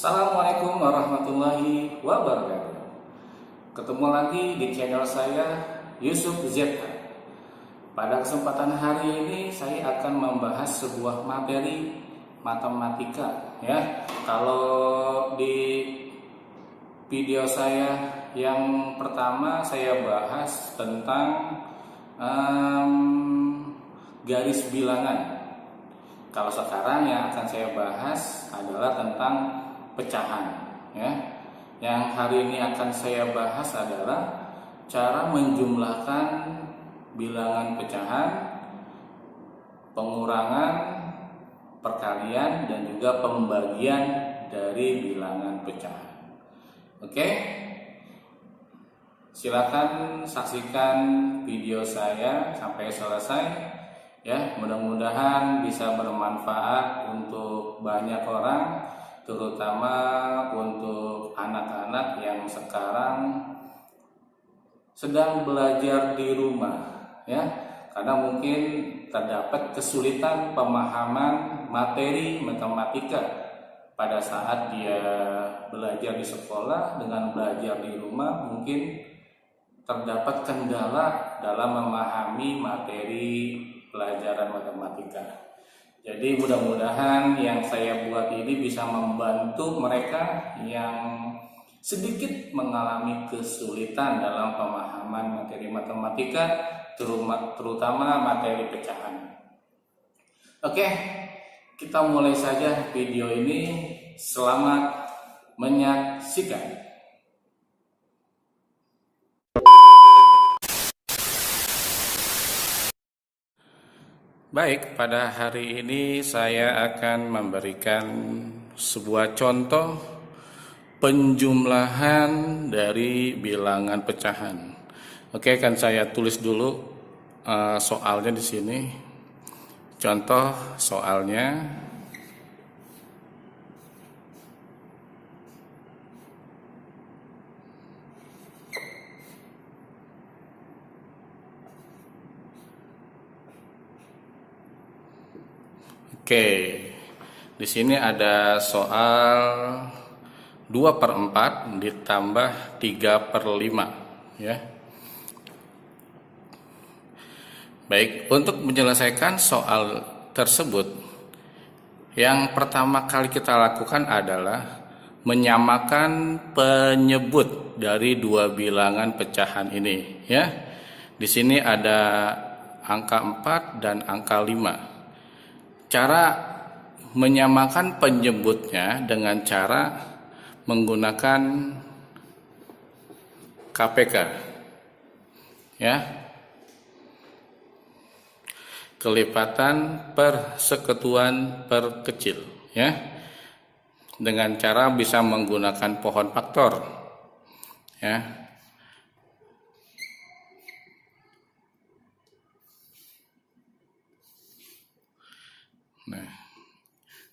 Assalamualaikum warahmatullahi wabarakatuh. Ketemu lagi di channel saya Yusuf ZH. Pada kesempatan hari ini saya akan membahas sebuah materi matematika ya. Kalau di video saya yang pertama saya bahas tentang garis bilangan. Kalau sekarang yang akan saya bahas adalah tentang pecahan ya. Yang hari ini akan saya bahas adalah cara menjumlahkan bilangan pecahan, pengurangan, perkalian, dan juga pembagian dari bilangan pecahan. Oke, silakan saksikan video saya sampai selesai ya. Mudah-mudahan bisa bermanfaat untuk banyak orang, terutama untuk anak-anak yang sekarang sedang belajar di rumah ya, karena mungkin terdapat kesulitan pemahaman materi matematika pada saat dia belajar di sekolah dengan belajar di rumah. Mungkin terdapat kendala dalam memahami materi pelajaran matematika. Jadi mudah-mudahan yang saya buat ini bisa membantu mereka yang sedikit mengalami kesulitan dalam pemahaman materi matematika, terutama materi pecahan. Oke, kita mulai saja video ini. Selamat menyaksikan. Baik, pada hari ini saya akan memberikan sebuah contoh penjumlahan dari bilangan pecahan. Oke, kan saya tulis dulu soalnya di sini. Contoh soalnya. Oke, di sini ada soal 2/4 ditambah 3/5 ya. Baik, untuk menyelesaikan soal tersebut, yang pertama kali kita lakukan adalah menyamakan penyebut dari dua bilangan pecahan ini ya. Di sini ada angka 4 dan angka 5. Cara menyamakan penyebutnya dengan cara menggunakan KPK ya, kelipatan persekutuan perkecil ya, dengan cara bisa menggunakan pohon faktor ya. Nah,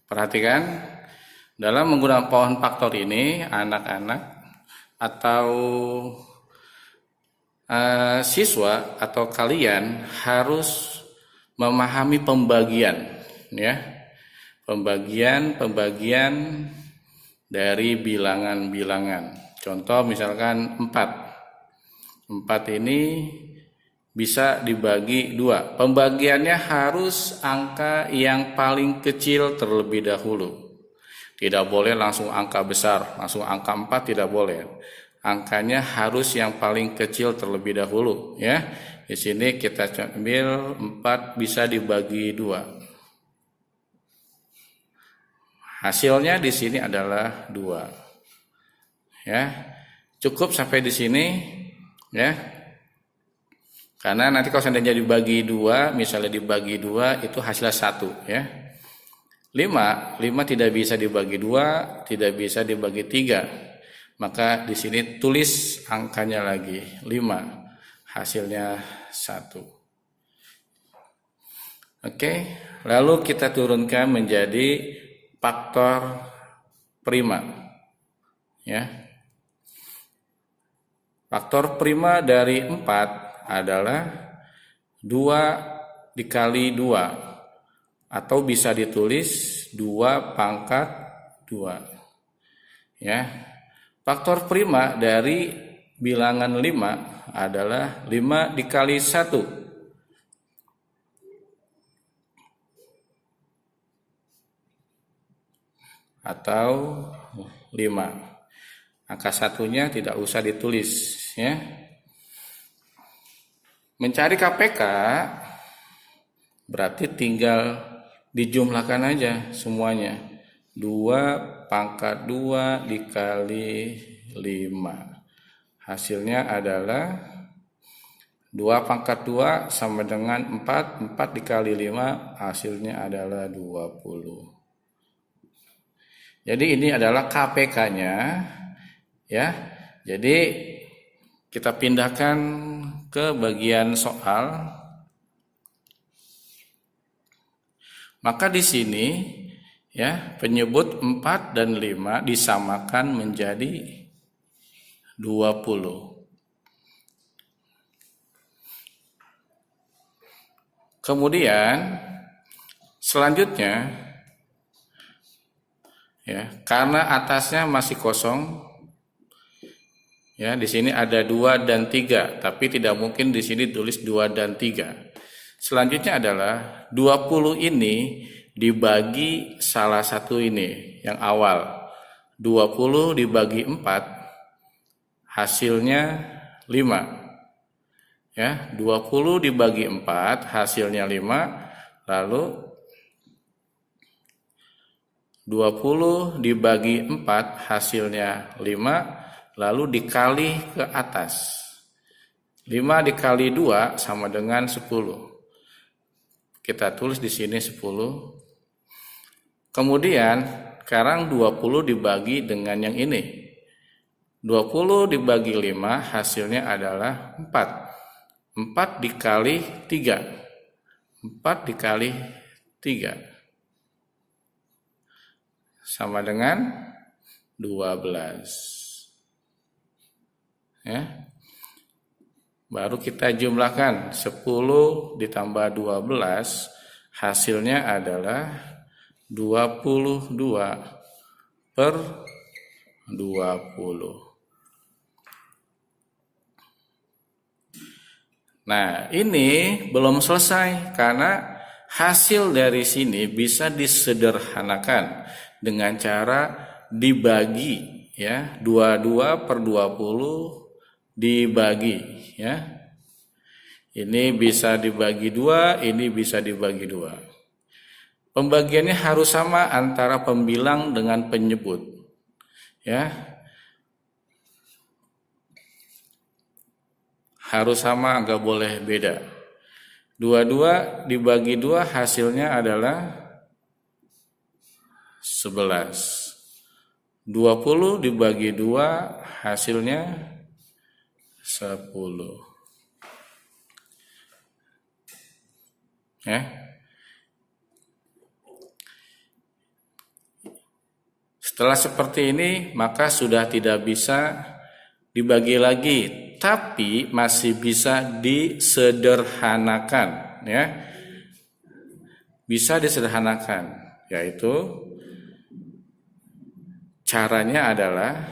perhatikan dalam menggunakan pohon faktor ini, anak-anak atau siswa atau kalian harus memahami pembagian ya, pembagian dari bilangan-bilangan. Contoh misalkan 4 ini bisa dibagi 2. Pembagiannya harus angka yang paling kecil terlebih dahulu. Tidak boleh langsung angka besar, langsung angka 4 tidak boleh. Angkanya harus yang paling kecil terlebih dahulu ya. Di sini kita ambil 4 bisa dibagi 2. Hasilnya di sini adalah 2. Ya. Cukup sampai di sini ya. Karena nanti kalau seandainya dibagi 2, misalnya dibagi 2 itu hasilnya 1 ya. 5 tidak bisa dibagi 2, tidak bisa dibagi 3. Maka di sini tulis angkanya lagi 5, hasilnya 1. Oke, lalu kita turunkan menjadi faktor prima ya. Faktor prima dari 4 adalah 2 dikali 2, atau bisa ditulis 2 pangkat 2. Ya. Faktor prima dari bilangan 5 adalah 5 dikali 1. Atau 5. Angka satunya tidak usah ditulis, ya. Mencari KPK berarti tinggal dijumlahkan aja semuanya. 2 pangkat 2 dikali 5. Hasilnya adalah 2 pangkat 2 sama dengan 4. 4 dikali 5 hasilnya adalah 20. Jadi ini adalah KPK-nya, ya. Jadi kita pindahkan ke bagian soal. Maka di sini, ya, penyebut 4 dan 5 disamakan menjadi 20. Kemudian selanjutnya, ya, karena atasnya masih kosong, ya, di sini ada 2 dan 3, tapi tidak mungkin di sini tulis 2 dan 3. Selanjutnya adalah 20 ini dibagi salah satu ini, yang awal. 20 dibagi 4, hasilnya 5. Ya, 20 dibagi 4, hasilnya 5. Lalu 20 dibagi 4, hasilnya 5. Lalu dikali ke atas. 5 dikali 2 sama dengan 10. Kita tulis di sini 10. Kemudian sekarang 20 dibagi dengan yang ini. 20 dibagi 5 hasilnya adalah 4. 4 dikali 3. 4 dikali 3 sama dengan 12. Ya. Baru kita jumlahkan 10 ditambah 12, hasilnya adalah 22 per 20. Nah, ini belum selesai karena hasil dari sini bisa disederhanakan dengan cara dibagi, ya, 22 per 20 dibagi, ya. Ini bisa dibagi 2, ini bisa dibagi 2. Pembagiannya harus sama antara pembilang dengan penyebut, ya. Harus sama, nggak boleh beda. 22 dibagi 2 hasilnya adalah 11. 20 dibagi 2 hasilnya 10. Ya. Setelah seperti ini, maka sudah tidak bisa dibagi lagi, tapi masih bisa disederhanakan, ya. Bisa disederhanakan, yaitu caranya adalah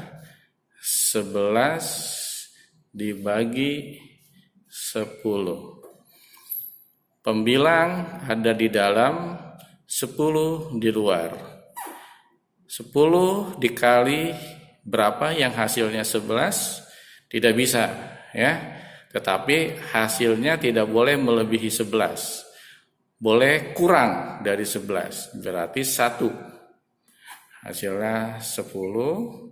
11 dibagi 10. Pembilang ada di dalam, 10 di luar. 10 dikali berapa yang hasilnya 11? Tidak bisa, ya. Tetapi hasilnya tidak boleh melebihi 11. Boleh kurang dari 11, berarti 1. Hasilnya 10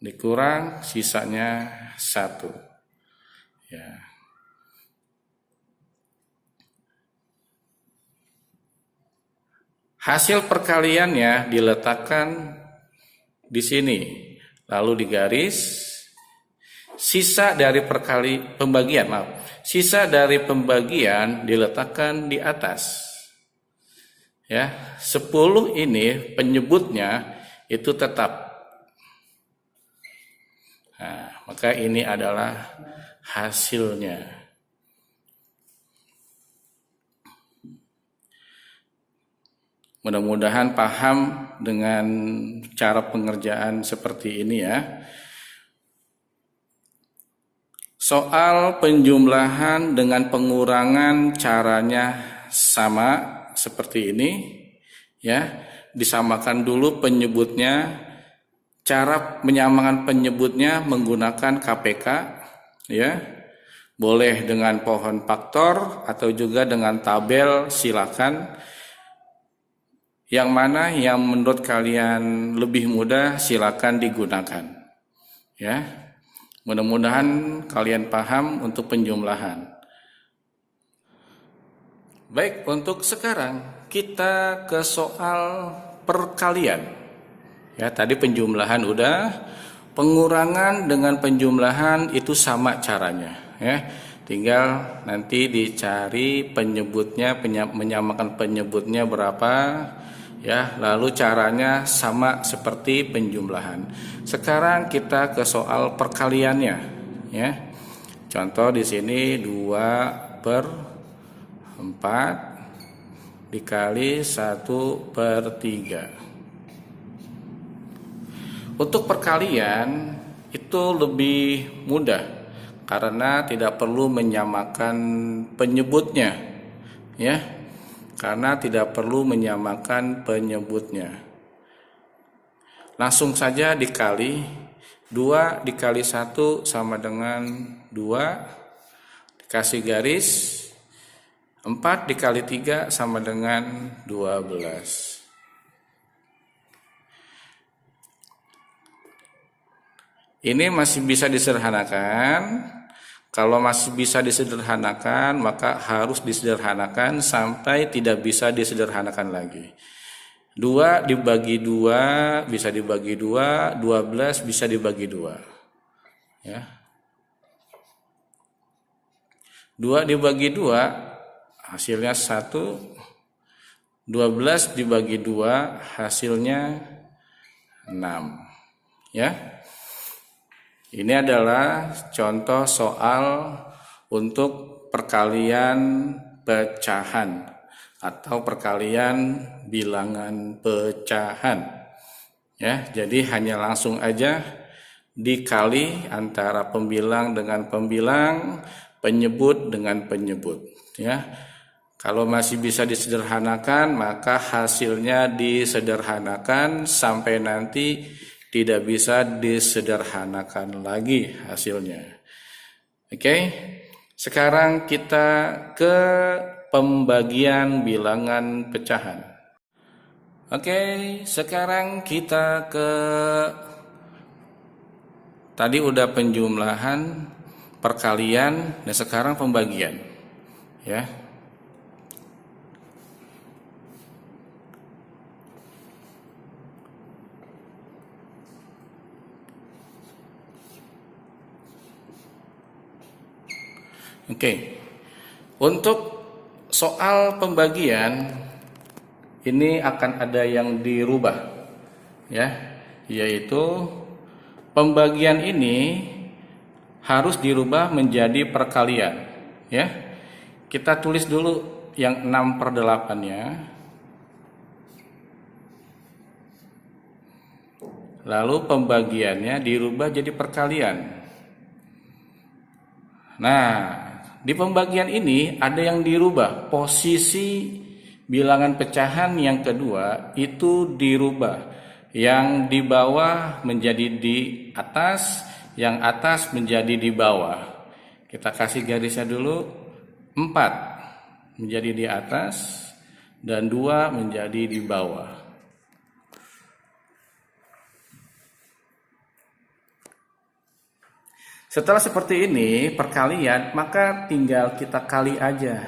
dikurang sisanya 1. Ya. Hasil perkaliannya diletakkan di sini, lalu digaris. Sisa dari sisa dari pembagian diletakkan di atas. Ya, 10 ini penyebutnya itu tetap. Nah, maka ini adalah hasilnya. Mudah-mudahan paham dengan cara pengerjaan seperti ini ya. Soal penjumlahan dengan pengurangan caranya sama seperti ini ya. Disamakan dulu penyebutnya. Cara menyamakan penyebutnya menggunakan KPK ya. Boleh dengan pohon faktor atau juga dengan tabel, silakan. Yang mana yang menurut kalian lebih mudah silakan digunakan. Ya. Mudah-mudahan kalian paham untuk penjumlahan. Baik, untuk sekarang kita ke soal perkalian. Ya, tadi penjumlahan udah, pengurangan dengan penjumlahan itu sama caranya ya. Tinggal nanti dicari penyebutnya, menyamakan penyebutnya berapa ya, lalu caranya sama seperti penjumlahan. Sekarang kita ke soal perkaliannya ya. Contoh di sini 2/4 dikali 1/3. Untuk perkalian itu lebih mudah karena tidak perlu menyamakan penyebutnya ya. Karena tidak perlu menyamakan penyebutnya. Langsung saja dikali. 2 dikali 1 sama dengan 2. Dikasih garis. 4 dikali 3 sama dengan 12. Ini masih bisa disederhanakan. Kalau masih bisa disederhanakan, maka harus disederhanakan sampai tidak bisa disederhanakan lagi. 2 dibagi 2 bisa dibagi 2, 12 bisa dibagi 2. Ya. 2 dibagi 2 hasilnya 1. 12 dibagi 2 hasilnya 6. Ya. Ini adalah contoh soal untuk perkalian pecahan atau perkalian bilangan pecahan. Ya, jadi hanya langsung aja dikali antara pembilang dengan pembilang, penyebut dengan penyebut. Ya, kalau masih bisa disederhanakan, maka hasilnya disederhanakan sampai nanti tidak bisa disederhanakan lagi hasilnya. Oke, sekarang kita ke pembagian bilangan pecahan. Oke, sekarang kita ke tadi udah penjumlahan, perkalian, dan sekarang pembagian. Ya. Oke, untuk soal pembagian ini akan ada yang dirubah, ya, yaitu pembagian ini harus dirubah menjadi perkalian, ya. Kita tulis dulu yang 6/8-nya, lalu pembagiannya dirubah jadi perkalian. Nah, di pembagian ini ada yang dirubah, posisi bilangan pecahan yang kedua itu dirubah. Yang di bawah menjadi di atas, yang atas menjadi di bawah. Kita kasih garisnya dulu, 4 menjadi di atas dan 2 menjadi di bawah. Setelah seperti ini perkalian, maka tinggal kita kali aja.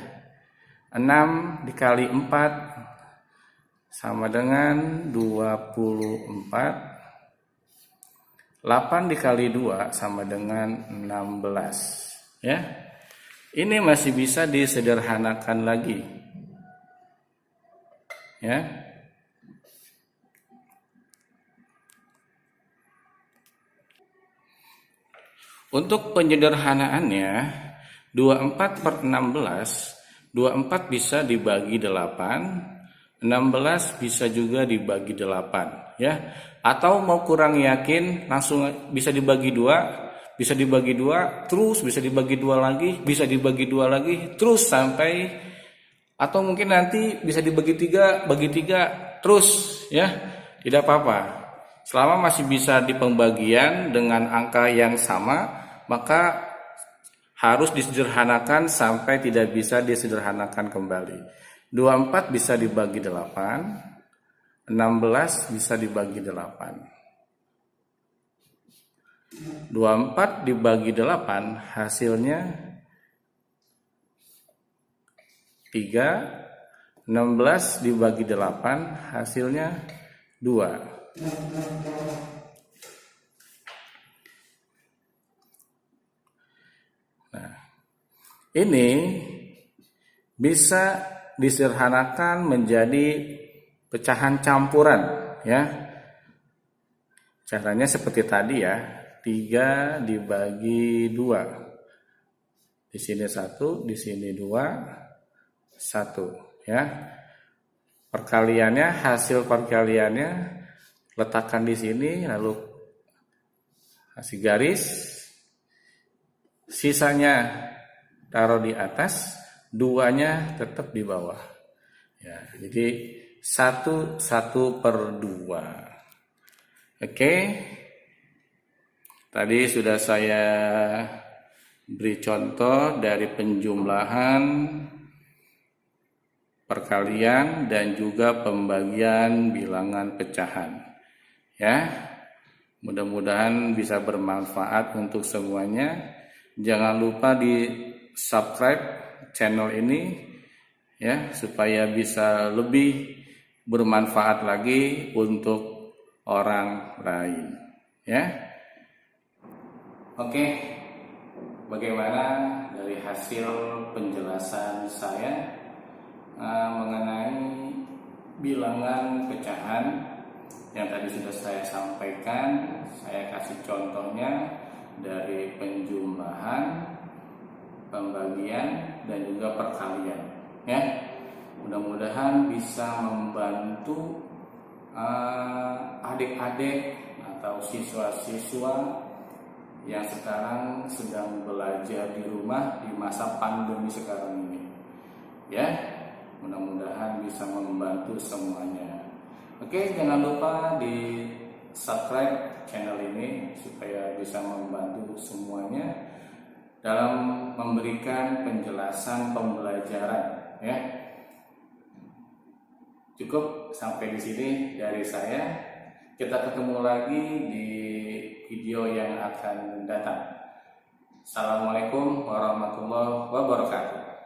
6 dikali 4 sama dengan 24. 8 dikali 2 sama dengan 16. Ya. Ini masih bisa disederhanakan lagi. Ya. Untuk penyederhanaannya, 24/16, 24 bisa dibagi 8, 16 bisa juga dibagi 8 ya. Atau mau kurang yakin langsung bisa dibagi 2, bisa dibagi 2, terus bisa dibagi 2 lagi, bisa dibagi 2 lagi, terus sampai, atau mungkin nanti bisa dibagi 3, bagi 3 terus ya. Tidak apa-apa. Selama masih bisa di pembagian dengan angka yang sama, maka harus disederhanakan sampai tidak bisa disederhanakan kembali. 24 bisa dibagi 8, 16 bisa dibagi 8. 24 dibagi 8 hasilnya 3, 16 dibagi 8 hasilnya 2. Nah, ini bisa disederhanakan menjadi pecahan campuran ya. Caranya seperti tadi ya, 3 dibagi 2. Di sini 1, di sini 2, 1 ya. Perkaliannya, hasil perkaliannya letakkan di sini, lalu kasih garis, sisanya taruh di atas, 2-nya tetap di bawah ya. Jadi 1/2. Oke, tadi sudah saya beri contoh dari penjumlahan, perkalian, dan juga pembagian bilangan pecahan ya. Mudah-mudahan bisa bermanfaat untuk semuanya. Jangan lupa di subscribe channel ini ya, supaya bisa lebih bermanfaat lagi untuk orang lain ya. Oke, bagaimana dari hasil penjelasan saya mengenai bilangan pecahan yang tadi sudah saya sampaikan? Saya kasih contohnya dari penjumlahan, pembagian, dan juga perkalian ya. Mudah-mudahan bisa membantu adik-adik atau siswa-siswa yang sekarang sedang belajar di rumah di masa pandemi sekarang ini ya. Mudah-mudahan bisa membantu semuanya. Oke, jangan lupa di subscribe channel ini supaya bisa membantu semuanya dalam memberikan penjelasan pembelajaran ya. Cukup sampai di sini dari saya. Kita ketemu lagi di video yang akan datang. Assalamualaikum warahmatullahi wabarakatuh.